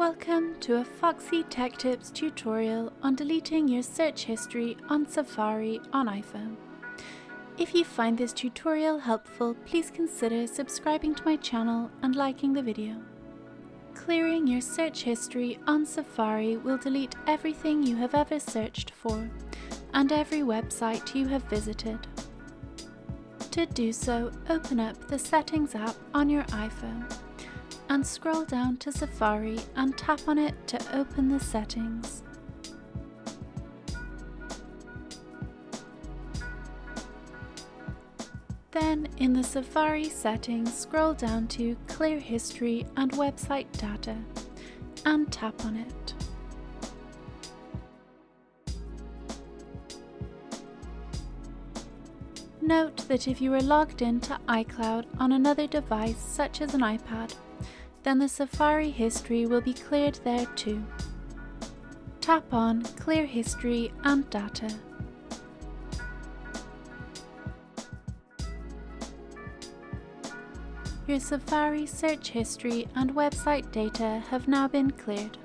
Welcome to a Foxy Tech Tips tutorial on deleting your search history on Safari on iPhone. If you find this tutorial helpful, please consider subscribing to my channel and liking the video. Clearing your search history on Safari will delete everything you have ever searched for and every website you have visited. To do so, open up the Settings app on your iPhone and scroll down to Safari and tap on it to open the settings. Then in the Safari settings, scroll down to Clear History and Website Data and tap on it. Note that if you are logged into iCloud on another device such as an iPad, then the Safari history will be cleared there too. Tap on Clear History and Data. Your Safari search history and website data have now been cleared.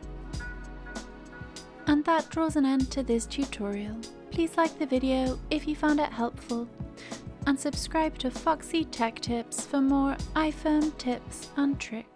And that draws an end to this tutorial. Please like the video if you found it helpful, and subscribe to Foxy Tech Tips for more iPhone tips and tricks.